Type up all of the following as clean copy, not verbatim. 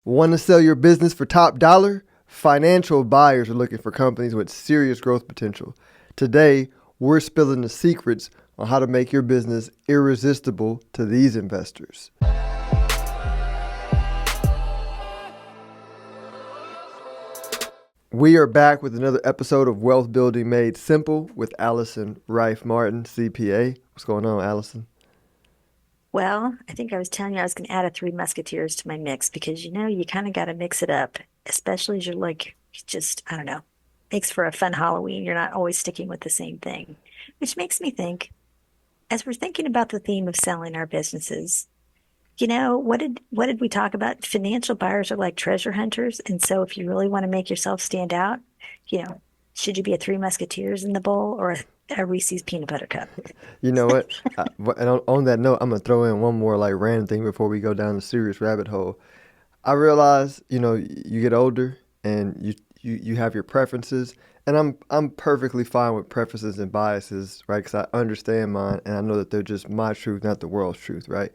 Want to sell your business for top dollar? Financial buyers are looking for companies with serious growth potential. Today, we're spilling the secrets on how to make your business irresistible to these investors. We are back with another episode of Wealth Building Made Simple with Allison Rife Martin, CPA. What's going on, Allison? Well, I think I was telling you I was going to add a Three Musketeers to my mix because you kind of got to mix it up, especially as you're like, just, I don't know, makes for a fun Halloween. You're not always sticking with the same thing, which makes me think, as we're thinking about the theme of selling our businesses, what did we talk about? Financial buyers are like treasure hunters. And so if you really want to make yourself stand out, you know, should you be a Three Musketeers in the bowl or a Reese's peanut butter cup? You know what? And on that note, I'm gonna throw in one more like random thing before we go down the serious rabbit hole. I realize, you get older and you have your preferences, and I'm perfectly fine with preferences and biases, right? Because I understand mine, and I know that they're just my truth, not the world's truth, right?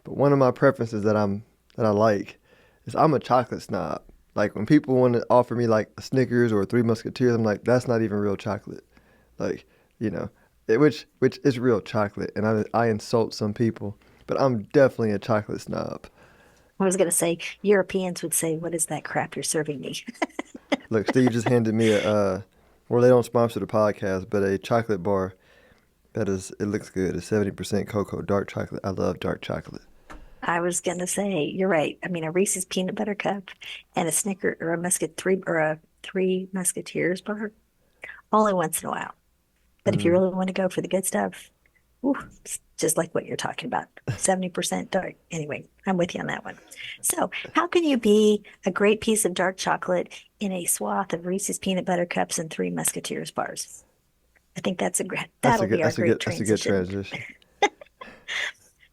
But one of my preferences that I like is I'm a chocolate snob. Like when people want to offer me like a Snickers or a Three Musketeers, I'm like, that's not even real chocolate. Like, you know, which is real chocolate, and I insult some people, but I'm definitely a chocolate snob. I was going to say, Europeans would say, what is that crap you're serving me? Look, Steve just handed me well, they don't sponsor the podcast, but a chocolate bar it looks good. It's 70% cocoa, dark chocolate. I love dark chocolate. I was gonna say, you're right. I mean, a Reese's peanut butter cup and a Snicker or a Three Musketeers bar, only once in a while. But if you Mm, really want to go for the good stuff, ooh, it's just like what you're talking about, 70% dark. Anyway, I'm with you on that one. So, how can you be a great piece of dark chocolate in a swath of Reese's peanut butter cups and Three Musketeers bars? I think that'll be our great that's a good transition. transition.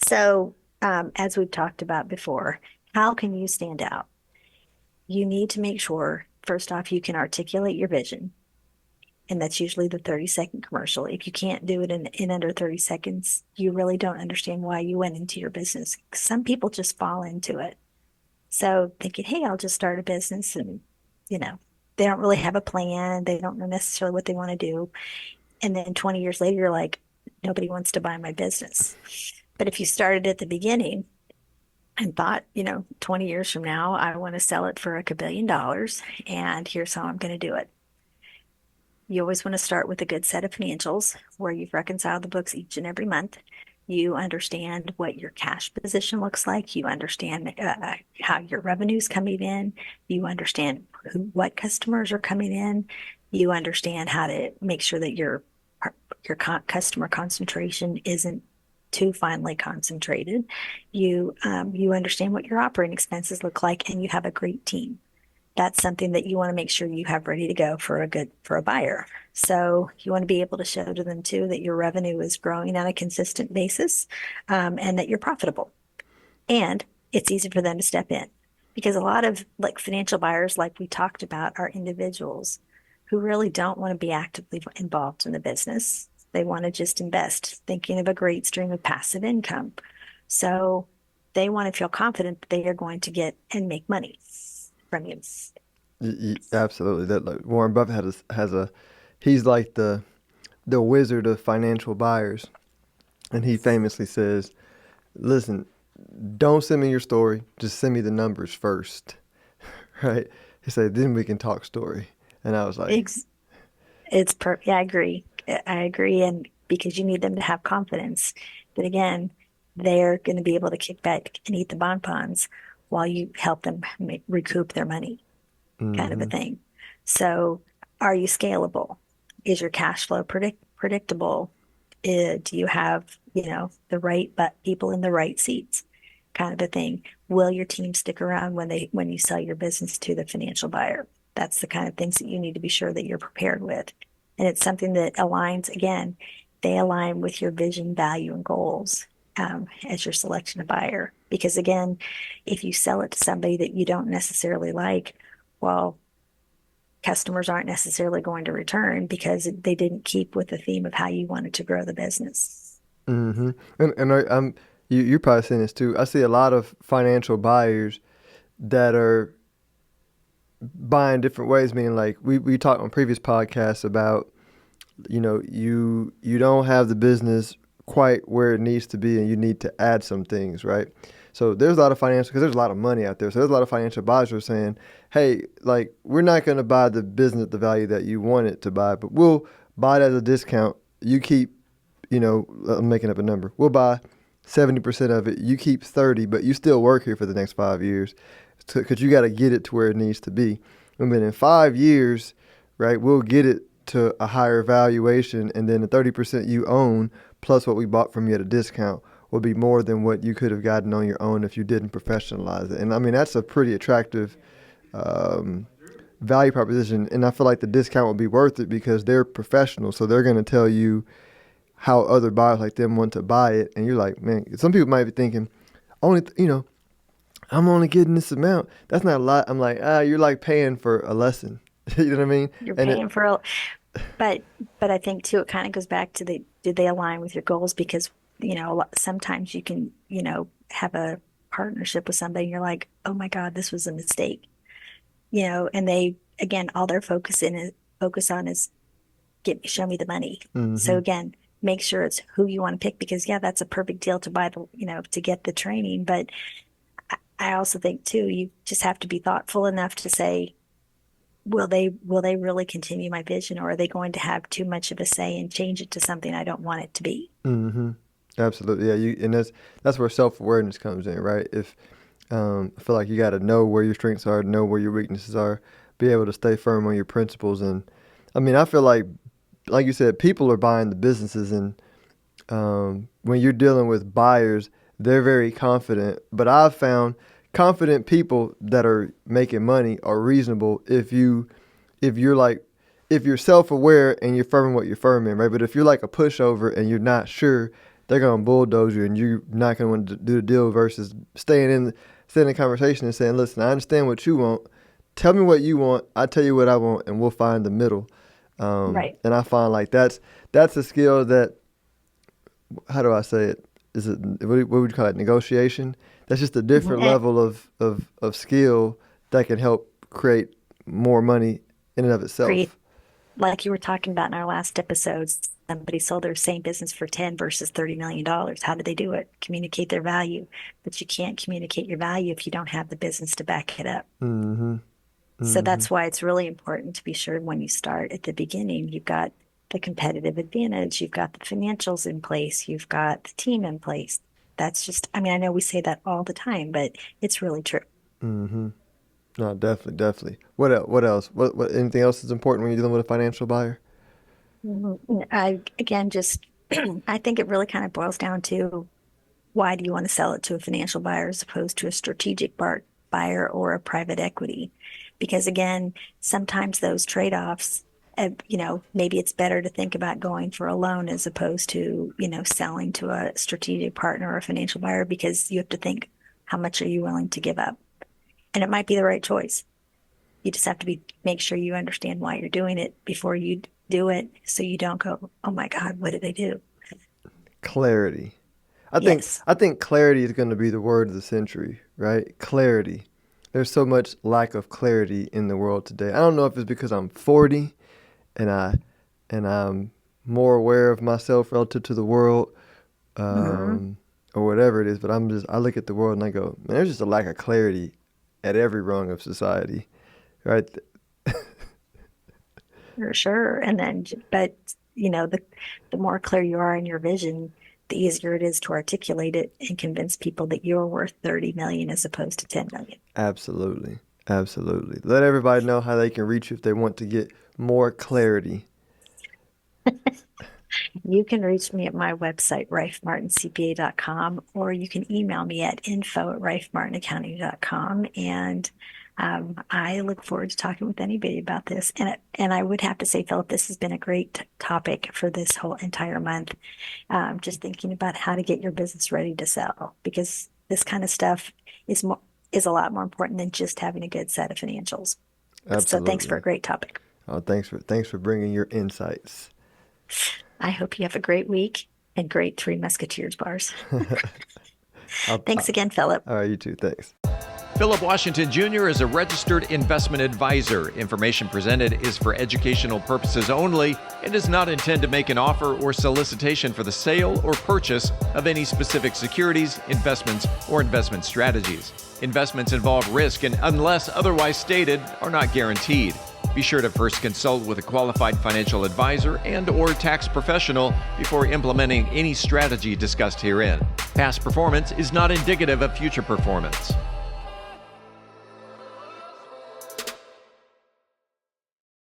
So, as we've talked about before, how can you stand out? You need to make sure, first off, you can articulate your vision. And that's usually the 30-second commercial. If you can't do it in under 30 seconds, you really don't understand why you went into your business. Some people just fall into it. So thinking, hey, I'll just start a business and, you know, they don't really have a plan. They don't know necessarily what they want to do. And then 20 years later, you're like, nobody wants to buy my business. But if you started at the beginning and thought, 20 years from now, I want to sell it for $1 billion, and here's how I'm going to do it. You always want to start with a good set of financials where you've reconciled the books each and every month. You understand what your cash position looks like. You understand how your revenue's coming in. You understand what customers are coming in. You understand how to make sure that your customer concentration isn't too finely concentrated. You understand what your operating expenses look like, and you have a great team. That's something that you want to make sure you have ready to go for a buyer. So you want to be able to show to them too that your revenue is growing on a consistent basis, and that you're profitable. And it's easy for them to step in because a lot of like financial buyers, like we talked about, are individuals who really don't want to be actively involved in the business. They want to just invest, thinking of a great stream of passive income. So they want to feel confident that they are going to get and make money from you. Absolutely. That like Warren Buffett he's like the wizard of financial buyers, and he famously says, "Listen, don't send me your story. Just send me the numbers first." Right? He said, "Then we can talk story." And I was like, It's yeah, I agree. I agree. And because you need them to have confidence that again, they're going to be able to kick back and eat the bonbons while you help them recoup their money, kind of a mm-hmm, thing. So, are you scalable? Is your cash flow predictable? Do you have, the right but people in the right seats, kind of a thing? Will your team stick around when you sell your business to the financial buyer? That's the kind of things that you need to be sure that you're prepared with. And it's something that aligns, again, they align with your vision, value, and goals, as your selection of buyer. Because again, if you sell it to somebody that you don't necessarily like, well, customers aren't necessarily going to return because they didn't keep with the theme of how you wanted to grow the business. mm-hmm. And I'm you're probably seeing this too. I see a lot of financial buyers. that are buying different ways, meaning like we talked on previous podcasts about, you don't have the business quite where it needs to be and you need to add some things, right? So there's a lot of financial, because there's a lot of money out there. So there's a lot of financial advisors saying, hey, like, we're not going to buy the business at the value that you want it to buy, but we'll buy it at a discount. You keep, I'm making up a number. We'll buy 70% of it. You keep 30, but you still work here for the next 5 years because you got to get it to where it needs to be. And then in 5 years, right, we'll get it to a higher valuation, and then the 30% you own plus what we bought from you at a discount will be more than what you could have gotten on your own if you didn't professionalize it. And I mean, that's a pretty attractive um, value proposition. And I feel like the discount will be worth it because they're professional. So they're going to tell you how other buyers like them want to buy it. And you're like, man, some people might be thinking, only, I'm only getting this amount. That's not a lot. I'm like, you're like paying for a lesson. You know what I mean? You're And paying for a, but but I think too, it kind of goes back to the did they align with your goals? Because sometimes you can have a partnership with somebody and you're like, oh my God, this was a mistake. And they again, all they're focus on is show me the money. So mm-hmm, again, make sure it's who you want to pick because yeah, that's a perfect deal to buy to get the training. But I also think too, you just have to be thoughtful enough to say, will they really continue my vision or are they going to have too much of a say and change it to something I don't want it to be? mm-hmm. Absolutely, yeah. And that's where self awareness comes in, right? If I feel like you got to know where your strengths are, know where your weaknesses are, be able to stay firm on your principles. And I mean, I feel like you said, people are buying the businesses, and when you're dealing with buyers, they're very confident. But I've found confident people that are making money are reasonable if you're like if you're self-aware and you're firm in what you're firm in, right? But if you're like a pushover and you're not sure, they're gonna bulldoze you and you're not gonna want to do the deal versus staying in conversation and saying, listen, I understand what you want. Tell me what you want. I tell you what I want, and we'll find the middle. Right. And I find like that's a skill that, how do I say it? Is it what would you call it? Negotiation. That's just a different Mhm. level of skill that can help create more money in and of Create itself. like you were talking about in our last episodes, somebody sold their same business for 10 versus $30 million. How did they do it? Communicate their value. But you can't communicate your value if you don't have the business to back it up. Mm-hmm. So Mm-hmm. that's why it's really important to be sure when you start at the beginning, you've got the competitive advantage, you've got the financials in place, you've got the team in place. That's just, I mean, I know we say that all the time, but it's really true. Mm-hmm. No, definitely, definitely. What else? What else? What? Anything else is important when you're dealing with a financial buyer? I again just I think it really kind of boils down to why do you want to sell it to a financial buyer as opposed to a strategic buyer or a private equity? Because again, sometimes those trade-offs, maybe it's better to think about going for a loan as opposed to, selling to a strategic partner or a financial buyer because you have to think how much are you willing to give up? And it might be the right choice. You just have to make sure you understand why you're doing it before you do it so you don't go, oh my God, what did they do? Clarity. I think Yes. I think clarity is going to be the word of the century, right? Clarity. There's so much lack of clarity in the world today. I don't know if it's because I'm 40 and I'm more aware of myself relative to the world, Hmm. or whatever it is. But I look at the world and I go, man, there's just a lack of clarity at every rung of society, right? For sure. And then, but the more clear you are in your vision, the easier it is to articulate it and convince people that you're worth 30 million as opposed to 10 million. Absolutely, absolutely. Let everybody know how they can reach you if they want to get more clarity. You can reach me at my website, rifemartincpa.com, or you can email me at info@rifemartinaccounting.com. And I look forward to talking with anybody about this. And I would have to say, Philip, this has been a great topic for this whole entire month. Just thinking about how to get your business ready to sell because this kind of stuff is more is a lot more important than just having a good set of financials. So thanks for a Absolutely. great topic. Oh, thanks for bringing your insights. I hope you have a great week and great Three Musketeers bars. I'll, Thanks again, Philip. all right, you too. Thanks. Philip Washington Jr. is a registered investment advisor. Information presented is for educational purposes only and does not intend to make an offer or solicitation for the sale or purchase of any specific securities, investments, or investment strategies. Investments involve risk and, unless otherwise stated, are not guaranteed. Be sure to first consult with a qualified financial advisor and/or tax professional before implementing any strategy discussed herein. Past performance is not indicative of future performance.